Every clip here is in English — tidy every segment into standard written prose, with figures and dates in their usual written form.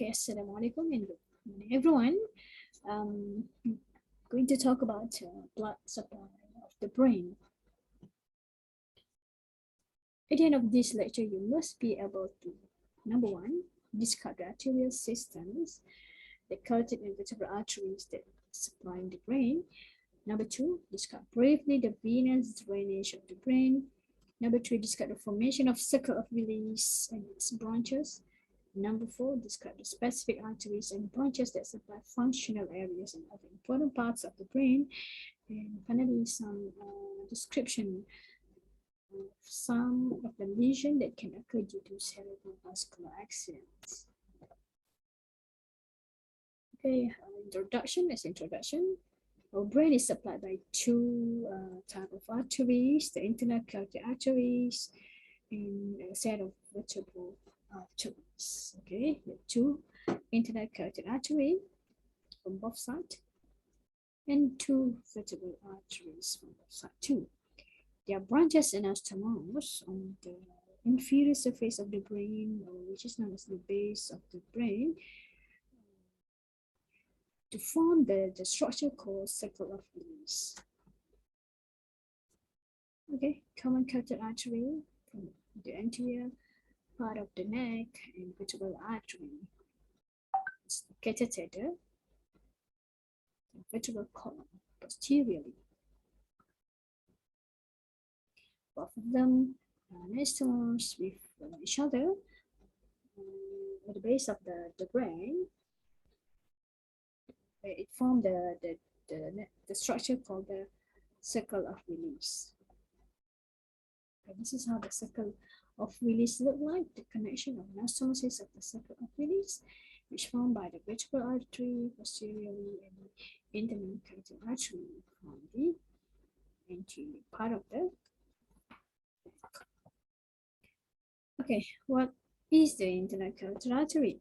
Okay, Assalamualaikum and good morning, everyone. Um, going to talk about blood supply of the brain. At the end of this lecture, you must be able to, number one, describe the arterial systems, the carotid and vertebral arteries that supply the brain. Number two, describe briefly the venous drainage of the brain. Number three, describe the formation of circle of Willis and its branches. Number four, describe the specific arteries and branches that supply functional areas and other important parts of the brain. And finally, some description of some of the lesions that can occur due to cerebrovascular accidents. Okay, introduction. As introduction, our brain is supplied by two types of arteries: the internal carotid arteries and a set of vertebral arteries. Okay, the two internal carotid artery from both sides and two vertebral arteries from both sides too. There are branches and anastomos on the inferior surface of the brain, which is known as the base of the brain, to form the structure called circle of Willis. Okay, common carotid artery from the anterior part of the neck and vertebral artery. It's located at the vertebral column posteriorly. Both of them are anastomos with each other at the base of the brain. It formed the structure called the circle of Willis. Okay, this is how the circle of Willis look like, the connection of anastomosis of the circle of Willis, which formed by the vertebral artery posteriorly and the internal carotid artery from the anterior part of the neck. Okay, what is the internal carotid artery?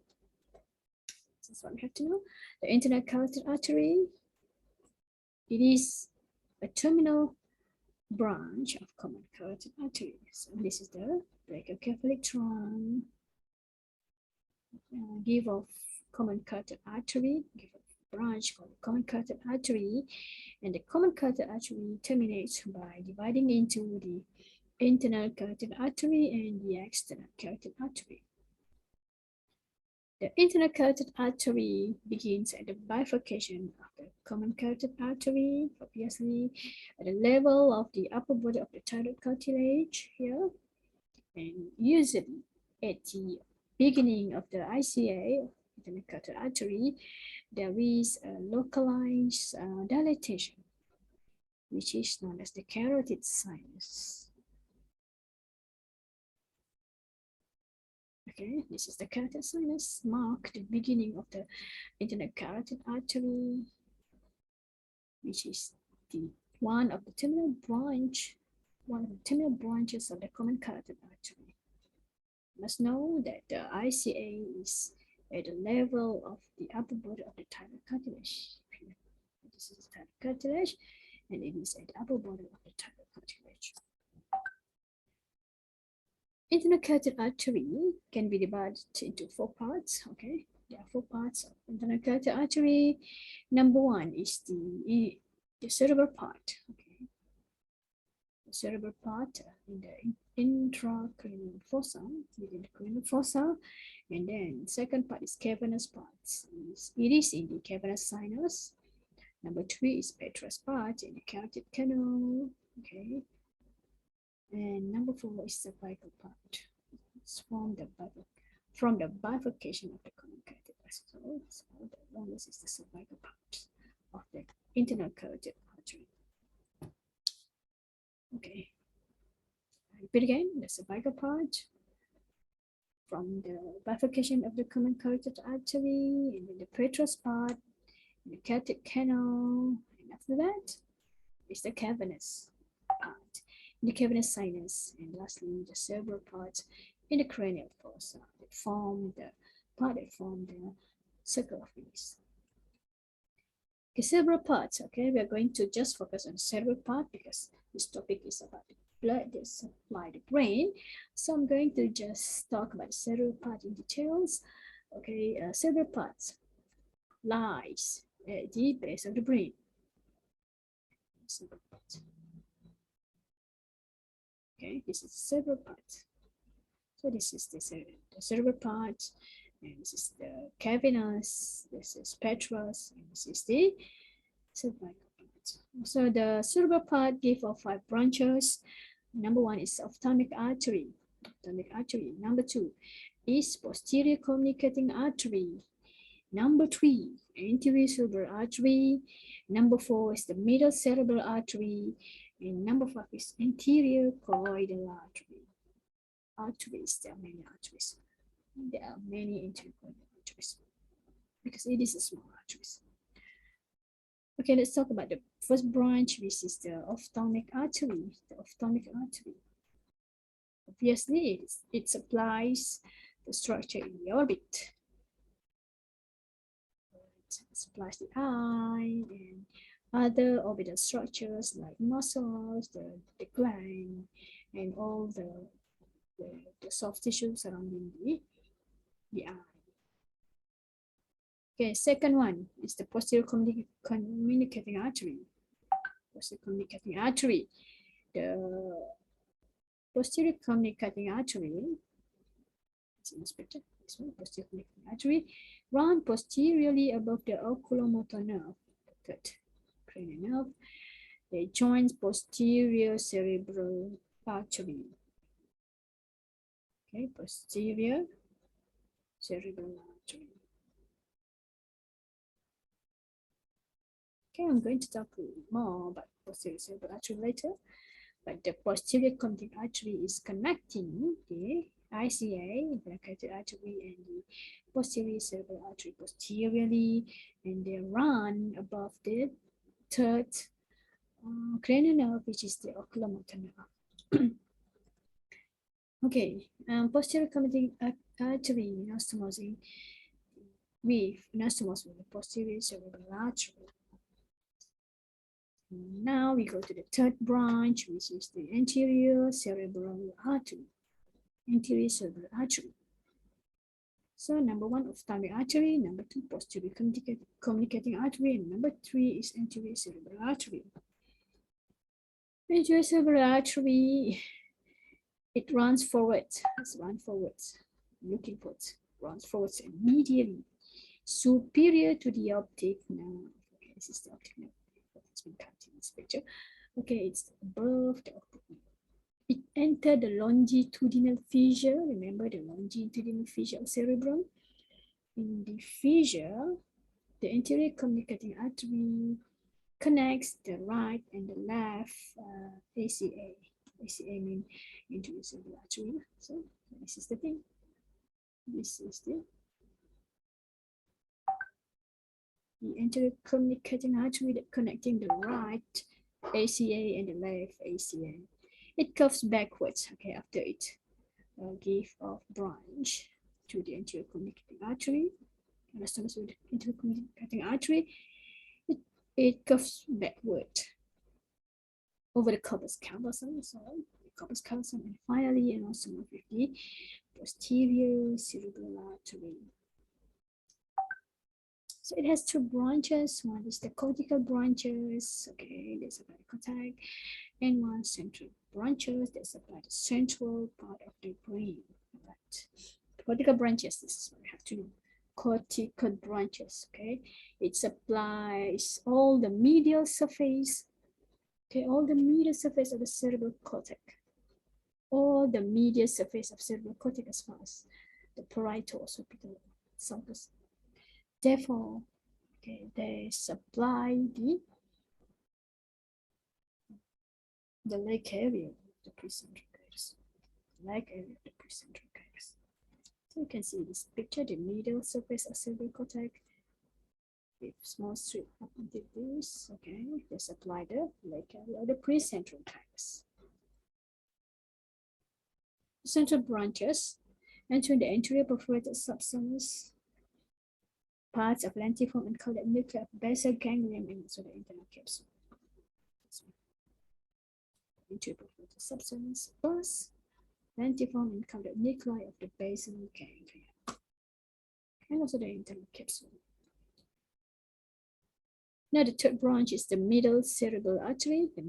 This is what we have to know. The internal carotid artery, it is a terminal branch of common carotid artery. So this is the brachiocephalic trunk. Give of common carotid artery, give a branch called common carotid artery, and the common carotid artery terminates by dividing into the internal carotid artery and the external carotid artery. The internal carotid artery begins at the bifurcation of the common carotid artery, obviously at the level of the upper body of the thyroid cartilage here, and usually at the beginning of the ICA, internal carotid artery, there is a localized dilatation, which is known as the carotid sinus. Okay, this is the carotid sinus, mark the beginning of the internal carotid artery, which is the one of the terminal branches of the common carotid artery. You must know that the ICA is at the level of the upper body of the thyroid cartilage. This is the thyroid cartilage, and it is at the upper body of the thyroid cartilage. Internal carotid artery can be divided into four parts. Okay, there are four parts of internal carotid artery. Number one is the cerebral part. Okay, the cerebral part in the intracranial fossa, within the cranial fossa, and then second part is cavernous parts. It is in the cavernous sinus. Number three is petrous part in the carotid canal. Okay. And number four is cervical part. It's from the bifurcation of the common carotid artery. So the longest is the cervical part of the internal carotid artery. Okay. I repeat again, the cervical part from the bifurcation of the common carotid artery, and then the petrous part, the carotid canal, and after that is the cavernous part, the cavernous sinus, and lastly the cerebral part in the cranial fossa that form the circle of Willis. Okay, cerebral parts. Okay, we are going to just focus on the cerebral part because this topic is about the blood that supply the brain. So I'm going to just talk about the cerebral part in details. Okay, cerebral parts lies at the base of the brain. Cerebral parts. Okay, this is cerebral parts. So this is the cerebral part, and this is the cavernous, this is petrous, and this is the cervical part. So the cerebral part gives off 5 branches. Number 1 is ophthalmic artery. Ophthalmic artery. Number 2 is posterior communicating artery. Number 3, anterior cerebral artery. Number 4 is the middle cerebral artery. And number 5 is anterior choroidal artery. Arteries, there are many arteries. There are many anterior choroidal arteries because it is a small arteries. Okay, let's talk about the first branch, which is the ophthalmic artery. The ophthalmic artery. Obviously, it supplies the structure in the orbit. It supplies the eye and other orbital structures like muscles, the gland, and all the soft tissue surrounding the eye. Okay, second one is the posterior communicating artery. Posterior communicating artery. The posterior communicating artery, it's in this picture, this one, posterior communicating artery, run posteriorly above the oculomotor nerve, the third cranial nerve. They joins posterior cerebral artery. Okay, posterior cerebral artery. Okay, I'm going to talk more about posterior cerebral artery later. But the posterior communicating artery is connecting the ICA, the carotid artery, and the posterior cerebral artery posteriorly, and they run above the third cranial nerve, which is the oculomotor nerve. Okay, posterior communicating artery anastomosing with the posterior cerebral artery. Now we go to the third branch, which is the anterior cerebral artery. Anterior cerebral artery. So number 1, ophthalmic artery. Number 2, posterior communicating artery. And number 3 is anterior cerebral artery. Anterior cerebral artery, it runs forwards. Let's run forwards. Looking forwards. Runs forwards and medially superior to the optic nerve. Okay, this is the optic nerve. It's been cut in this picture. Okay, it's above the optic nerve. It entered the longitudinal fissure. Remember the longitudinal fissure of cerebrum? In the fissure, the anterior communicating artery connects the right and the left ACA. ACA means anterior cerebral artery. So this is the thing. This is the anterior communicating artery that connecting the right ACA and the left ACA. It curves backwards, okay, after it give off branch to the anterior communicating artery. Anastomos with the anterior communicating artery. It curves backward over the corpus callosum, and finally anastomos with the posterior cerebral artery. So it has 2 branches. One is the cortical branches, okay, they supply the cortex, and one central branches that supply the central part of the brain. Right. Cortical branches, this is what we have to know. Cortical branches, okay, it supplies all the medial surface, okay, all the medial surface of the cerebral cortex, all the medial surface of cerebral cortex as far as the parietal occipital sulcus. Therefore, okay, they supply the leg area of the precentral gyrus. Leg area of the precentral gyrus. So you can see this picture, the medial surface of cerebral cortex with small strip up until this. Okay, they supply the leg area of the precentral gyrus. Central branches enter the anterior perforated substance, parts of lentiform and colored nuclei of basal ganglion, and also the internal capsule. Anterior perforated substance plus lentiform and colored nuclei of the basal ganglion. and also the internal capsule. Now the third branch is the middle cerebral artery, the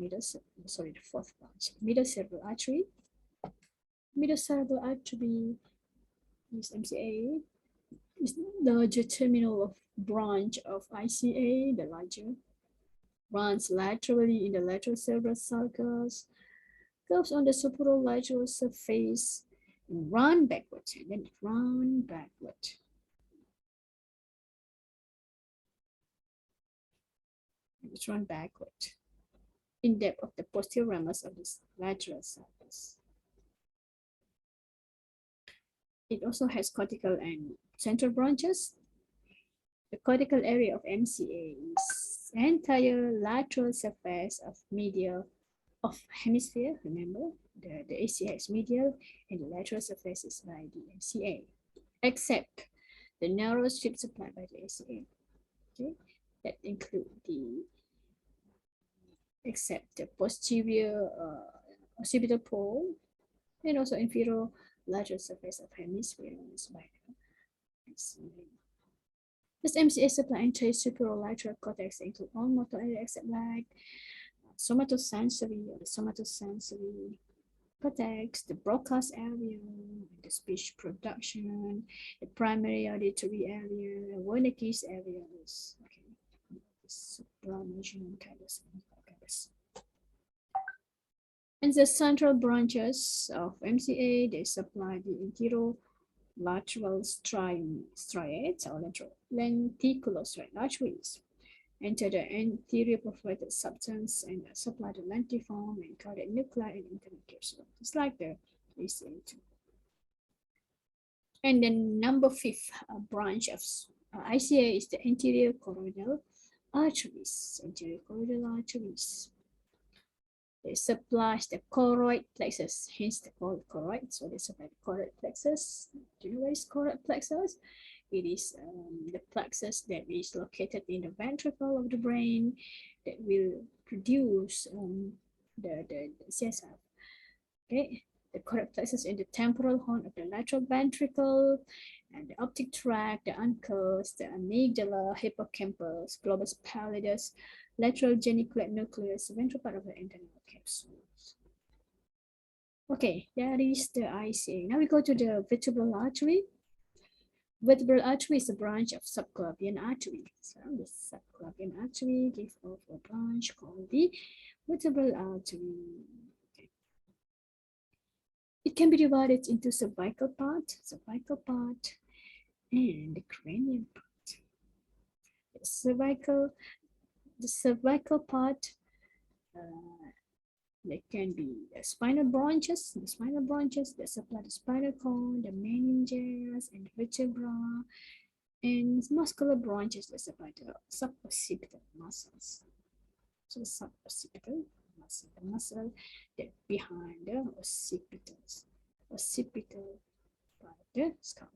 fourth branch, middle cerebral artery. Middle cerebral artery is MCA, is the larger terminal of branch of ICA, the larger, runs laterally in the lateral cerebral sulcus, curves on the superolateral surface, and run backward, and then run backward. Let's run backward in depth of the posterior ramus of this lateral sulcus. It also has cortical and central branches. The cortical area of MCA is entire lateral surface of medial of hemisphere. Remember, the ACA is medial and the lateral surface is by the MCA, except the narrow strip supplied by the ACA. Okay, that include except the posterior occipital pole and also inferior lateral surface of hemisphere is by the MCA. This MCA supply entire superolateral cortex include all motor area except like somatosensory or the somatosensory cortex, the broadcast area, the speech production, the primary auditory area, the Wernicke's areas. Okay, supranuclear callus. And the central branches of MCA, they supply the anterolateral striates or lenticulostriate arteries, enter the anterior perforated substance and supply the lentiform and cardiac nuclei and internal capsule. It's like the ACA2. And then number 5th branch of ICA is the anterior choroidal arteries. Anterior choroidal arteries. They supply the choroid plexus, hence they call it choroid. So they supply the choroid plexus. Do you know what is choroid plexus? It is the plexus that is located in the ventricle of the brain that will produce the CSF. Okay, the choroid plexus in the temporal horn of the lateral ventricle, and the optic tract, the uncus, the amygdala, hippocampus, globus pallidus, lateral geniculate nucleus, ventral part of the internal capsule. Okay, that is the ICA. Now we go to the vertebral artery. Vertebral artery is a branch of subclavian artery. So the subclavian artery gives off a branch called the vertebral artery. Okay. It can be divided into cervical part, and the cranial part. The cervical part, there can be the spinal branches that supply the spinal cord, the meninges, and the vertebra, and muscular branches that supply the suboccipital muscles. So the suboccipital muscle, the muscle that behind the occipital part of the skull.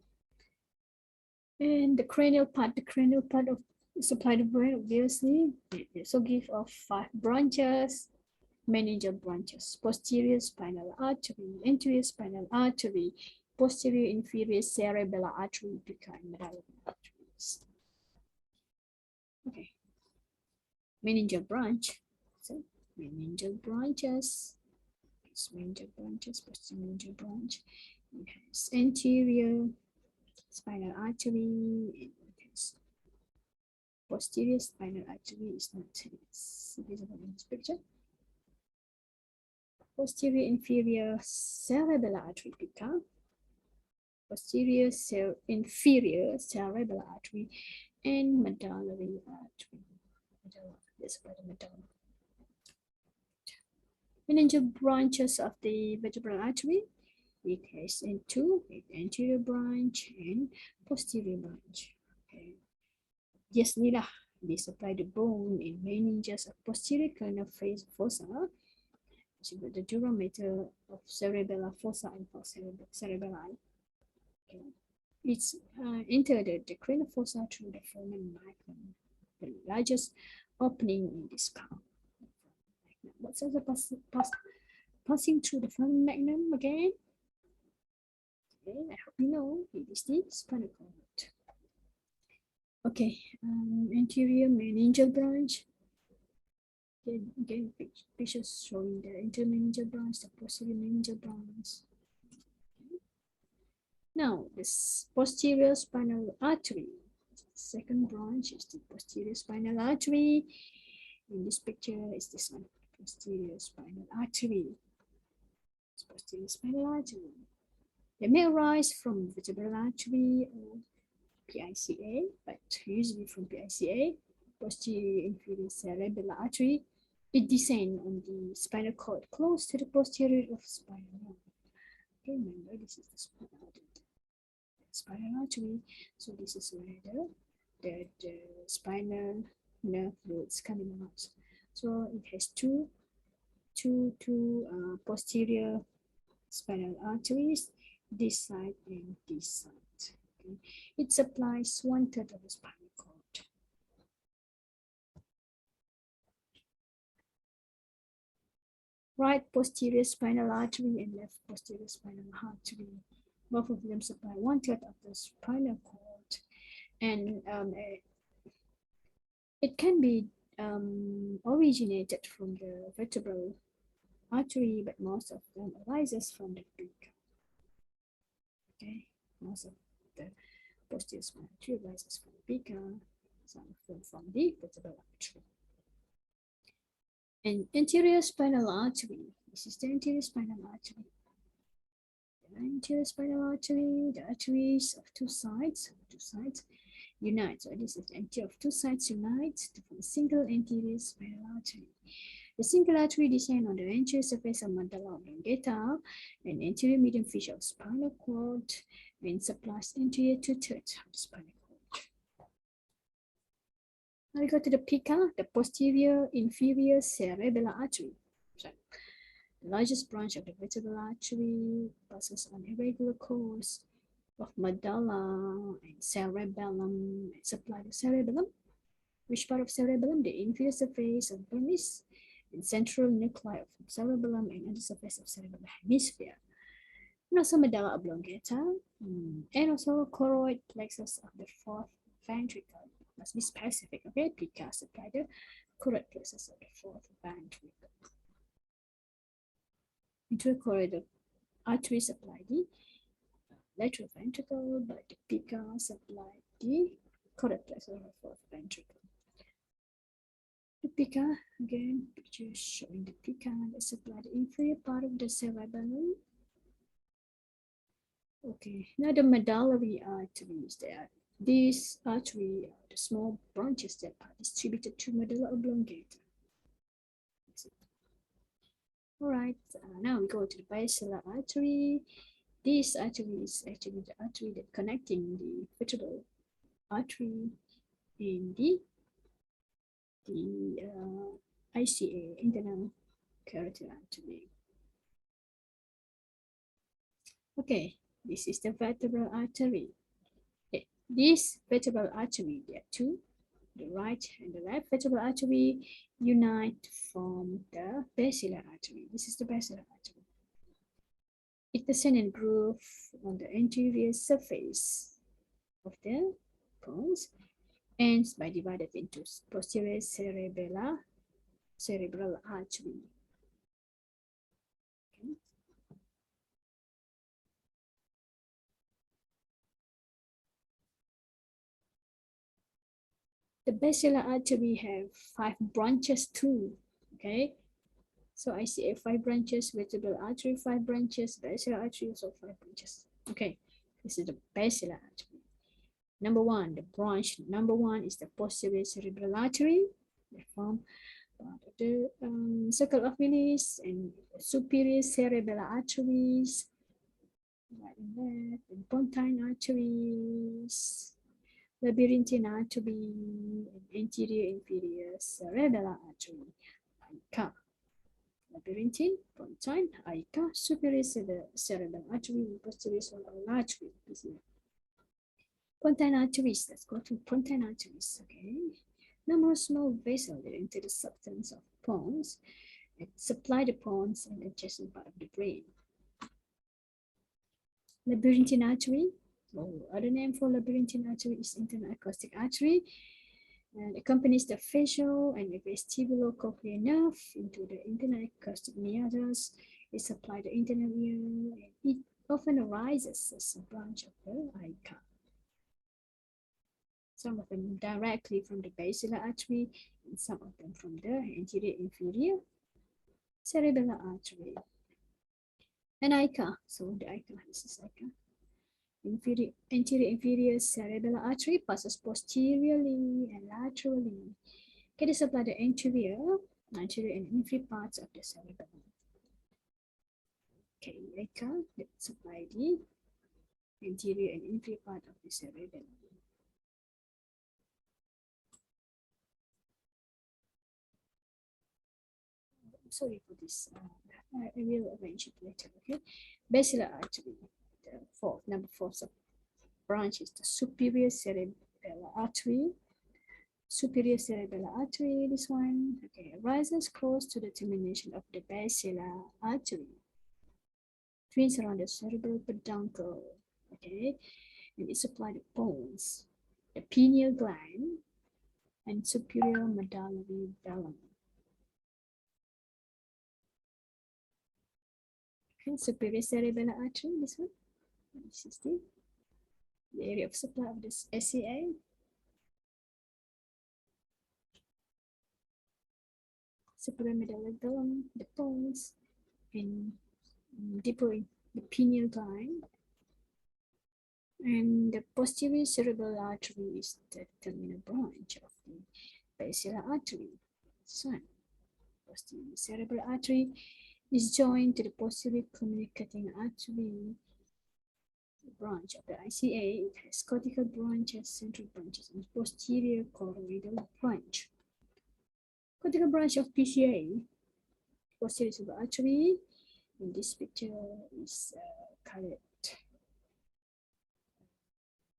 And the cranial part of supply the brain, obviously. It also give off 5 branches. Meningeal branches: posterior spinal artery, anterior spinal artery, posterior inferior cerebellar artery, and medullary arteries. Okay, meningeal branch. So meningeal branches. It's meningeal branches, posterior meningeal branch. It has anterior spinal artery. It has posterior spinal artery. Is not visible in this picture. Posterior inferior cerebellar artery, posterior inferior cerebellar artery, and medullary artery. This is the medulla. Meningeal branches of the vertebral artery. It has anterior branch and posterior branch. Okay. Yes, Nila, they supply the bone in meninges of posterior cranial fossa. The dura mater of cerebellar fossa and cerebelli. Okay. It's entered the cranial fossa through the foramen magnum, the largest opening in the skull. What's the passing through the foramen magnum again? Okay, I hope you know it is the spinal cord. Okay, anterior meningeal branch. Again, pictures showing the anterior meningeal branch, the posterior meningeal branch. Now, this posterior spinal artery. Second branch is the posterior spinal artery. In this picture is this one, posterior spinal artery. It's posterior spinal artery. They may arise from vertebral artery or PICA, but usually from PICA, posterior inferior cerebellar artery. It descends on the spinal cord close to the posterior of spinal line. Remember, this is the spinal artery. So this is where the spinal nerve roots coming out. So it has two posterior spinal arteries, this side and this side. Okay. It supplies 1/3 of the spinal cord. Right posterior spinal artery and left posterior spinal artery. Both of them supply 1/3 of the spinal cord. And it can be originated from the vertebral artery, but most of them arises from the beak. Okay, most of the posterior spinal artery arises from the beak, some of them from the vertebral artery. And anterior spinal artery. This is the anterior spinal artery. The anterior spinal artery, the arteries of two sides unite. So this is the anterior of two sides unite to form a single anterior spinal artery. The single artery descends on the anterior surface of medulla oblongata and anterior median fissure of spinal cord and supplies anterior 2/3 of the spinal cord. Now we go to the PICA, the posterior inferior cerebellar artery. So, the largest branch of the vertebral artery passes on irregular course of medulla and cerebellum and supply the cerebellum. Which part of cerebellum? The inferior surface of vermis and central nuclei of cerebellum and undersurface of cerebellar hemisphere. And also medulla oblongata and also choroid plexus of the fourth ventricle. Must be specific, okay? Because supply the choroid plexus of the fourth ventricle. Intracorridor artery supply the lateral ventricle, but the PICA supply the choroid plexus of the fourth ventricle. The PICA, again, picture showing the PICA that supply the inferior part of the cerebellum. Okay, now the medullary arteries. These arteries are the small branches that are distributed to medulla oblongata. All right, now we go to the basilar artery. This artery is actually the artery that connecting the vertebral artery in the ICA, internal carotid artery. Okay, this is the vertebral artery. Okay. This vertebral artery, there are two, the right and the left vertebral artery unite to form the basilar artery. This is the basilar artery. It descends and groove on the anterior surface of the bones, ends by divided into posterior cerebral artery. Okay. The basilar artery have 5 branches too. Okay, so I see 5 branches, vertebral artery 5 branches, basilar artery also 5 branches. Okay, this is the basilar artery. Number 1, the branch number 1 is the posterior cerebral artery. They form part of the circle of Willis and superior cerebellar arteries, right and left, and pontine arteries, labyrinthine artery, and anterior inferior cerebellar artery. AICA. Labyrinthine, pontine, AICA, superior cerebellar artery, and posterior cerebellar artery. Pontine arteries, let's go to pontine arteries, okay? Numerous small vessels that enter the substance of pons and supply the pons and adjacent part of the brain. Labyrinthine artery, Other name for labyrinthine artery is internal acoustic artery, and accompanies the facial and vestibulocochlear nerve into the internal acoustic meatus. It supplies the internal ear, and it often arises as a branch of the ICA. Some of them directly from the basilar artery, and some of them from the anterior inferior cerebellar artery. And ICA, so the ICA, this is ICA. Anterior inferior cerebellar artery passes posteriorly and laterally. Okay, they supply the anterior and inferior parts of the cerebellum. Okay, ICA that supply the anterior and inferior part of the cerebellum. Sorry for this. I will arrange it later. Okay, basilar artery. Number four branch is the superior cerebellar artery. Superior cerebellar artery, this one, okay, rises close to the termination of the basilar artery. Twins around the cerebral peduncle, okay, and it supplies the bones, the pineal gland, and superior medullary velum. Okay, superior cerebellar artery, this one. This is the area of supply of this SCA. Superior medullary velum, the bones, and deeper in the pineal gland. And the posterior cerebral artery is the terminal branch of the basilar artery. So, posterior cerebral artery is joined to the posterior communicating artery branch of the ICA. It has cortical branches, central branches, and posterior choroidal branch. Cortical branch of PCA, posterior cerebral artery. In this picture is colored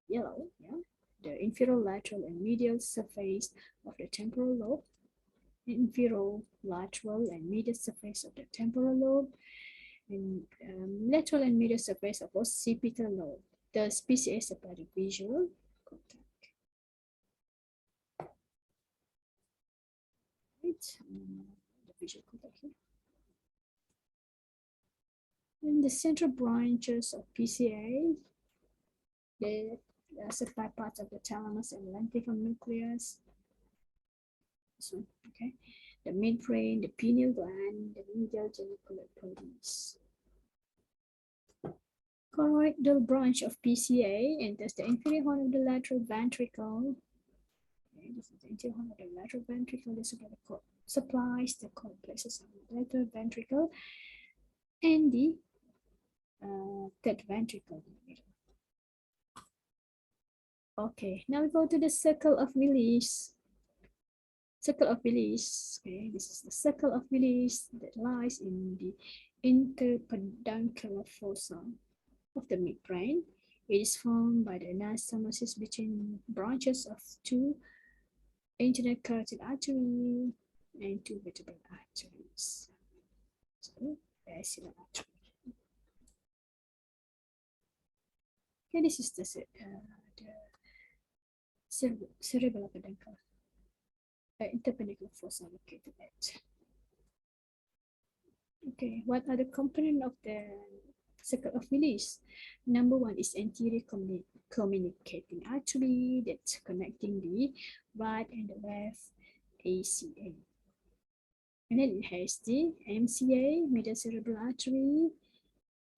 yellow, yeah. The inferolateral and medial surface of the temporal lobe, inferolateral and medial surface of the temporal lobe, and lateral and medial surface of occipital lobe. The PCA supply the visual contact. Right, the visual contact here. And the central branches of PCA, they supply parts of the thalamus and lenticular nucleus. So, okay, the midbrain, the pineal gland, the medial genicular proteins. Choroidal branch of PCA enters the inferior horn of the lateral ventricle. Okay, this is the inferior horn of the lateral ventricle. This supplies the complexes of the lateral ventricle and the third ventricle. Okay, now we go to the circle of Willis. Circle of Willis. Okay, this is the circle of Willis that lies in the interpeduncular fossa of the midbrain. It is formed by the anastomosis between branches of two internal carotid artery and two vertebral arteries. So, basilar artery. Okay, this is the cerebellar peduncle. Interpeduncular fossa located at. Okay, what are the components of the circle of Willis? Number one is anterior communicating artery that's connecting the right and the left ACA. And then it has the MCA, middle cerebral artery,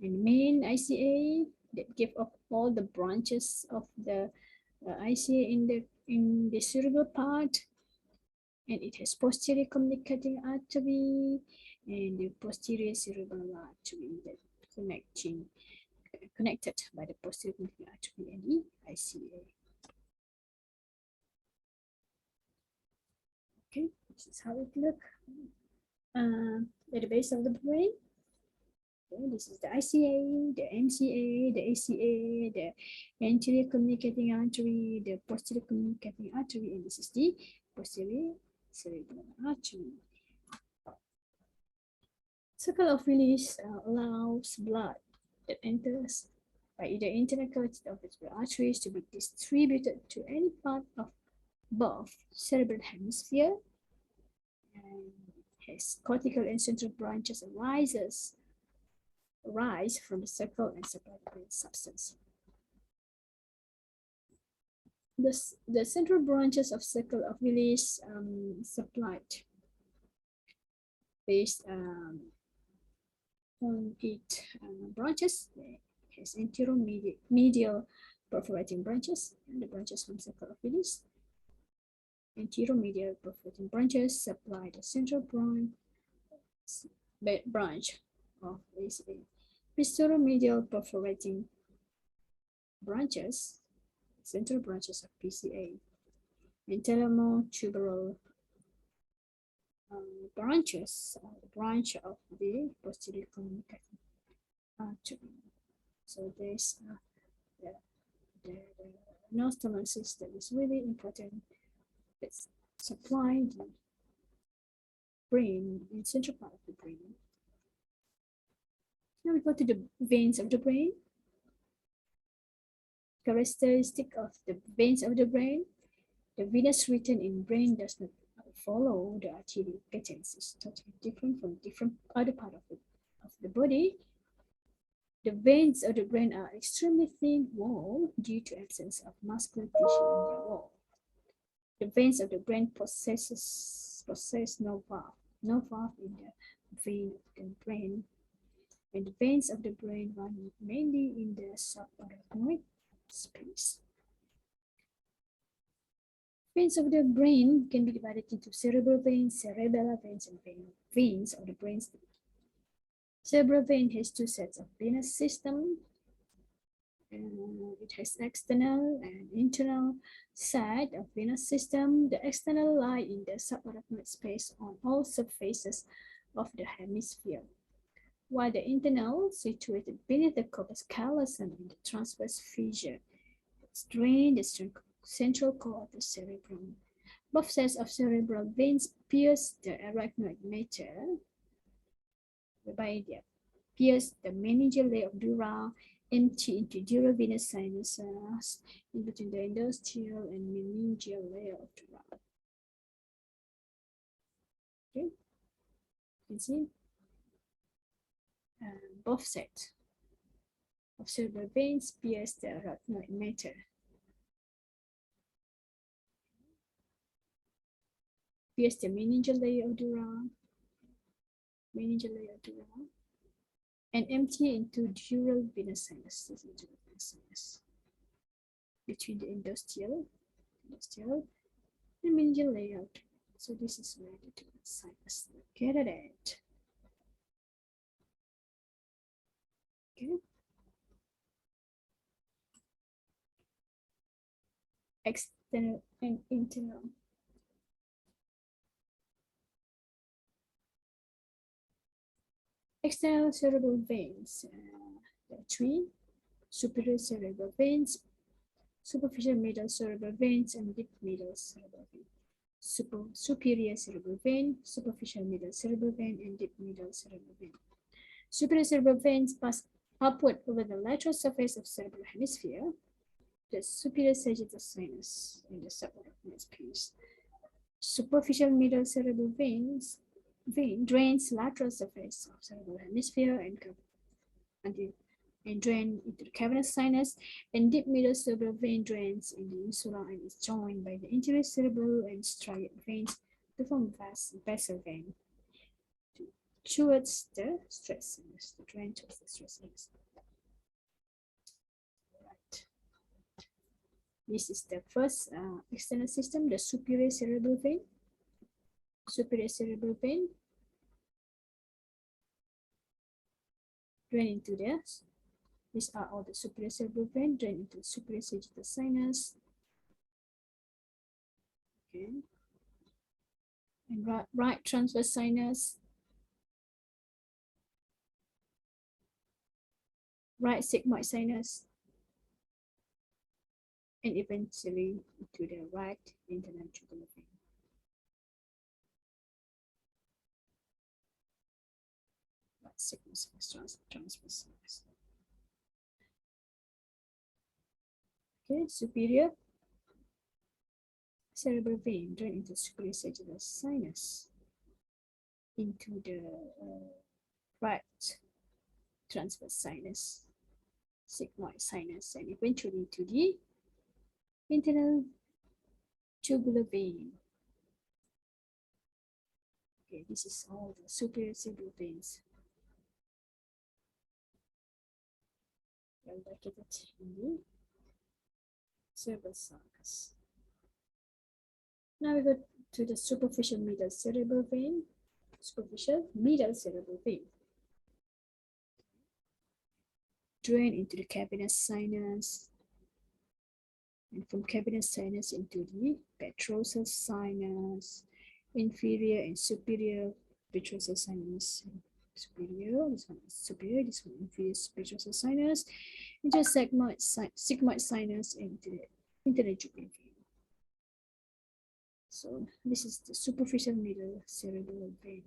and main ICA that give up all the branches of the ICA in the cerebral part. And it has posterior communicating artery and the posterior cerebral artery that connected by the posterior communicating artery and the ICA. Okay, this is how it looks at the base of the brain. Okay, this is the ICA, the MCA, the ACA, the anterior communicating artery, the posterior communicating artery, and this is the posterior cerebral artery. Circle of Willis allows blood that enters by either internal carotid or vertebral arteries to be distributed to any part of both cerebral hemisphere, and has cortical and central branches arise from the circle and supply the brain substance. The central branches of circle of Willis supplied based on its branches. It has anteromedial perforating branches, and the branches from circle of Willis. Anteromedial perforating branches supply the central branch of ACA. Posteromedial perforating branches, central branches of PCA, and telemotuberal branches, the branch of the posterior communicating artery. So there's the nose that is really important. It's supply the brain in central part of the brain. Now we go to the veins of the brain. Characteristic of the veins of the brain. The venous rhythm in brain does not follow the arterial patterns. It's totally different from different other part of the body. The veins of the brain are extremely thin wall due to absence of muscular tissue in their wall. The veins of the brain possess no valve in the vein of the brain, and the veins of the brain run mainly in the subarachnoid space. Veins of the brain can be divided into cerebral veins, cerebellar veins, and veins of the brain. Cerebral vein has two sets of venous system. It has external and internal side of venous system. The external lie in the subarachnoid space on all surfaces of the hemisphere, while the internal, situated beneath the corpus callosum in the transverse fissure, drain the central core of the cerebrum. Both sets of cerebral veins pierce the arachnoid matter, whereby they pierce the meningeal layer of dura, empty into dural venous sinuses in between the endosteal and meningeal layer of dura. Okay, you can see both sets of cerebral veins pierce the arachnoid matter. Pierce the meningeal layer of dura, and empty into dural venous sinuses between the endosteal and meningeal layer. So this is where the dural sinus located at. Okay. External and internal. External cerebral veins, there are three: superior cerebral veins, superficial middle cerebral veins, and deep middle cerebral vein. Superior cerebral vein, superficial middle cerebral vein, and deep middle cerebral vein. Superior cerebral veins pass upward over the lateral surface of cerebral hemisphere, the superior sagittal sinus in the subarachnoid space. Superficial middle cerebral vein drains lateral surface of cerebral hemisphere and drain into the cavernous sinus, and deep middle cerebral vein drains in the insula and is joined by the interior cerebral and striate veins to form basal vein towards the stress sinus, the drain towards the stress sinus. Right. This is the first external system, the superior cerebral vein. Superior cerebral vein drain into this. These are all the superior cerebral vein drain into the superior sagittal sinus. Okay. And right transverse sinus, right sigmoid sinus, and eventually to the right internal jugular vein. Right sigmoid sinus, transverse sinus. Okay, superior cerebral vein drain into superior sagittal sinus into the right transverse sinus, sigmoid sinus, and eventually to the internal tubular vein. Okay, this is all the superior cerebral veins. Well located in the cerebral sulcus. Now we go to the superficial middle cerebral vein. Superficial middle cerebral vein. Drain into the cavernous sinus, and from cavernous sinus into the petrosal sinus, inferior and superior petrosal sinus. Superior, this one is superior, this one inferior petrosal sinus, into sigmoid sinus, into the jugular vein. So this is the superficial middle cerebral vein.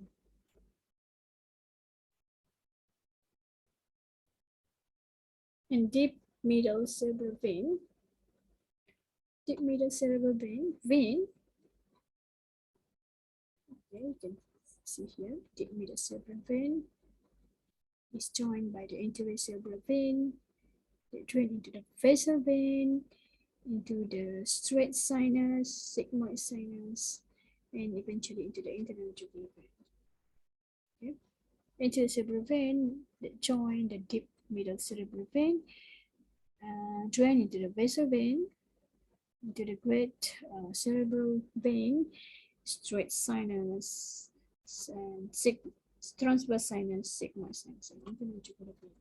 And deep middle cerebral vein. Deep middle cerebral vein. Okay, you can see here, deep middle cerebral vein is joined by the anterior cerebral vein. They drain into the vessel vein, into the straight sinus, sigmoid sinus, and eventually into the internal jugular vein. Okay. Anterior cerebral vein that join the deep middle cerebral vein, drain into the vessel vein, into the great cerebral vein, straight sinus, and transverse sinus, sigmoid sinus, and internal jugular vein.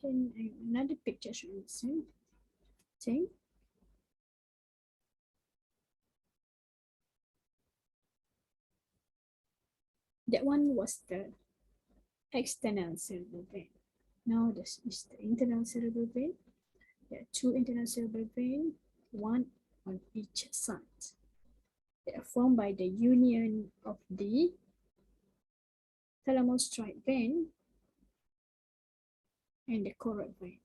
Then another picture showing the same thing. That one was the external cerebral vein. Now this is the internal cerebral vein. There are two internal cerebral veins, one on each side. They are formed by the union of the thalamostriate vein and the choroid vein.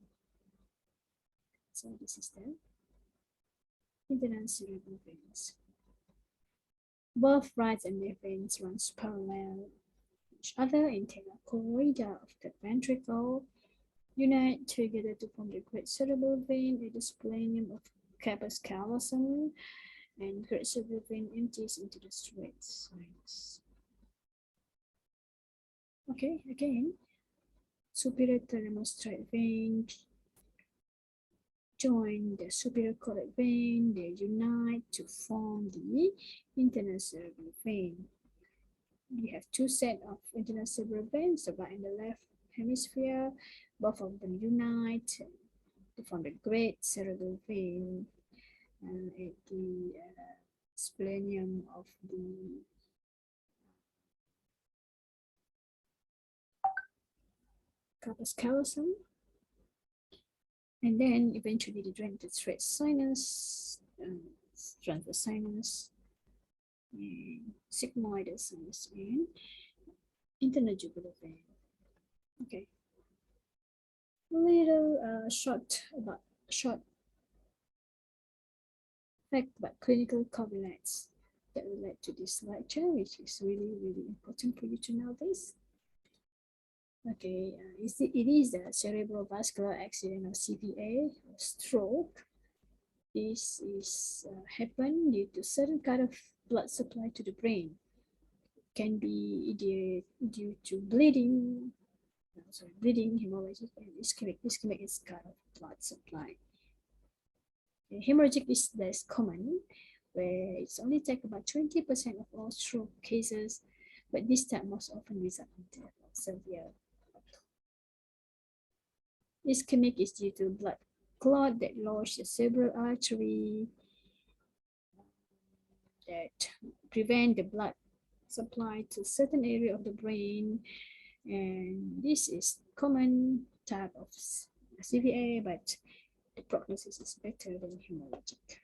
So this is the internal cerebral veins. Both right and left veins run parallel each other in the choroida of the ventricle, unite together to form the great cerebral vein at the splenium of corpus callosum, and great cerebral vein empties into the straight sinus. Okay, again, superior thalamostriate vein join the superior choroid vein, they unite to form the internal cerebral vein. We have two sets of internal cerebral veins, the right and the left hemisphere. Both of them unite to form the great cerebral vein at the splenium of the corpus callosum, and then eventually they drain the straight sinus, transverse sinus, and sigmoid sinus, and internal jugular vein. Okay, little short fact about clinical correlates that relate to this lecture, which is really important for you to know this. Okay, it is a cerebrovascular accident or CVA, or stroke. This is happen due to certain kind of blood supply to the brain. It can be either due to bleeding, hemorrhagic, and ischemic. Ischemic is kind of blood supply. Okay, hemorrhagic is less common, where it's only take about 20% of all stroke cases, but this type most often result in death or severe. Ischemic is due to blood clot that lodge the cerebral artery that prevent the blood supply to certain area of the brain, and this is common type of CVA, but the prognosis is better than hemorrhagic.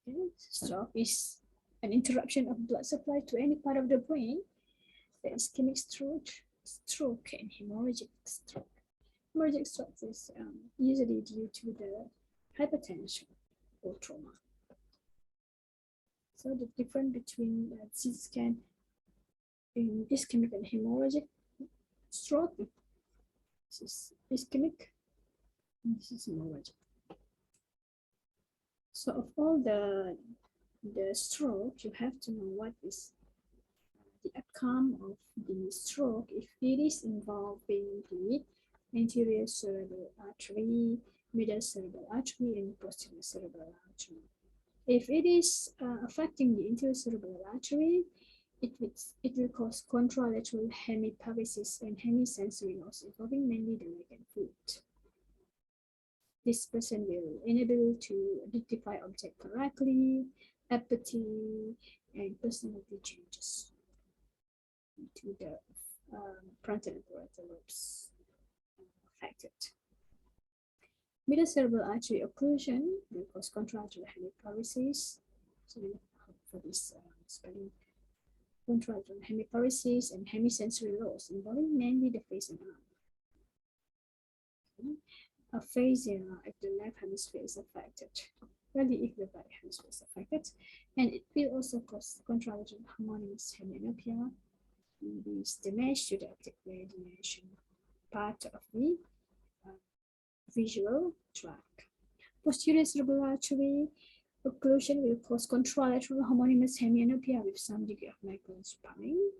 Okay. Stroke is an interruption of blood supply to any part of the brain. The ischemic stroke and hemorrhagic stroke. Hemorrhagic stroke is usually due to the hypertension or trauma. So the difference between CT scan in ischemic and hemorrhagic stroke, this is ischemic and this is hemorrhagic. So of all the stroke, you have to know what is the outcome of the stroke if it is involving the anterior cerebral artery, middle cerebral artery, and posterior cerebral artery. If it is affecting the anterior cerebral artery, it will cause contralateral hemiparesis and hemisensory loss involving mainly the leg and foot. This person will enable to identify object correctly, apathy, and personality changes to the frontal and parietal lobes affected. Middle cerebral artery occlusion will cause contralateral hemiparesis. So for this spelling, contralateral hemiparesis and hemisensory loss involving mainly the face and arm. Okay. Aphasia if the left hemisphere is affected, rarely if the right hemisphere is affected, and it will also cause contralateral harmonious hemianopia. This damage to the optic radiation part of the visual tract. Posterior cerebral artery occlusion will cause contralateral homonymous hemianopia with some degree of macular spanning.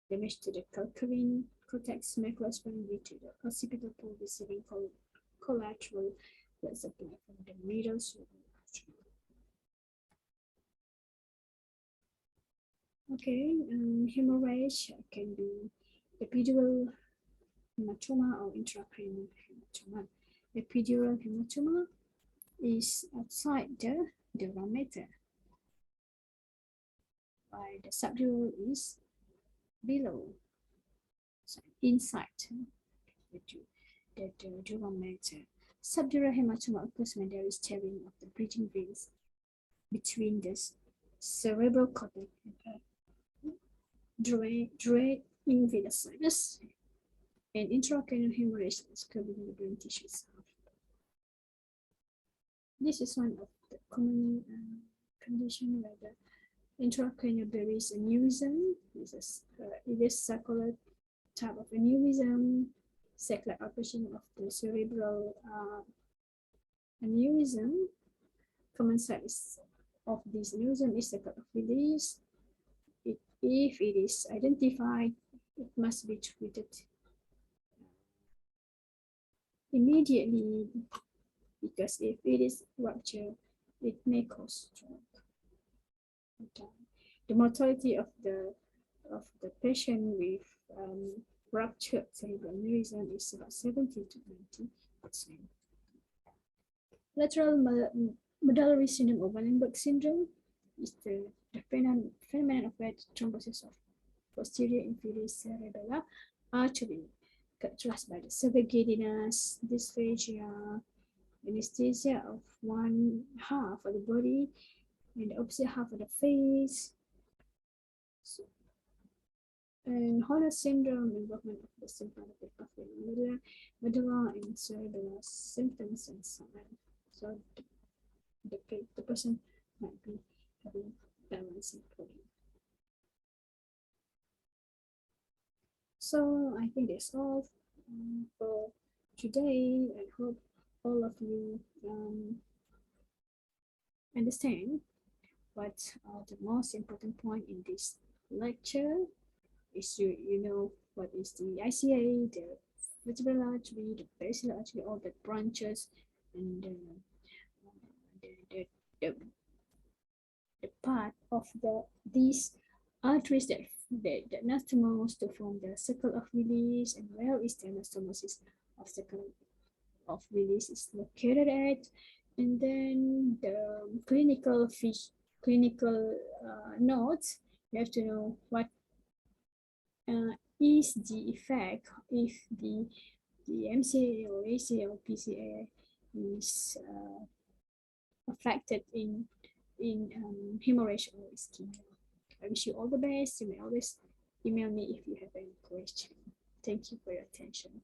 Damage to the calcarine cortex macular spanning due to the occipital pole receiving collateral blood supply from the middle cerebral artery. Okay, hemorrhage can be epidural hematoma or intracranial hematoma. Epidural hematoma is outside the dural mater, while the subdural is below, so inside the dural mater. Subdural hematoma occurs when there is tearing of the bridging veins between the cerebral cortex and draining venous sinus, and intracranial hemorrhage is covering the brain tissue itself. This is one of the common conditions where the intracranial buries aneurysm. It is circular type of aneurysm, sac-like operation of the cerebral aneurysm. Common size of this aneurysm is the cut of release. If it is identified, it must be treated immediately, because if it is ruptured, it may cause stroke. The mortality of the patient with ruptured cerebral aneurysm is about 70 to 90%. Lateral medullary syndrome or Wallenberg syndrome is the phenomenon of where thrombosis of posterior inferior cerebellar artery characterized by the severe giddiness, dysphagia, anesthesia of one half of the body and the opposite half of the face. And Horner syndrome, involvement of the sympathetic pathway, medulla and cerebellar symptoms and signs. So the person might be having balancing problem. So I think that's all for today. I hope all of you understand what are the most important point in this lecture. Is you know what is the ICA, the vertebral artery, the basilar artery, all the branches, and the part of these arteries that anastomose to form the circle of release, and where is the anastomosis of circle of release is located at, and then the clinical notes. You have to know what is the effect if the MCA or ACA or PCA is affected in hemorrhage or ischemia. I wish you all the best. You may always email me if you have any question. Thank you for your attention.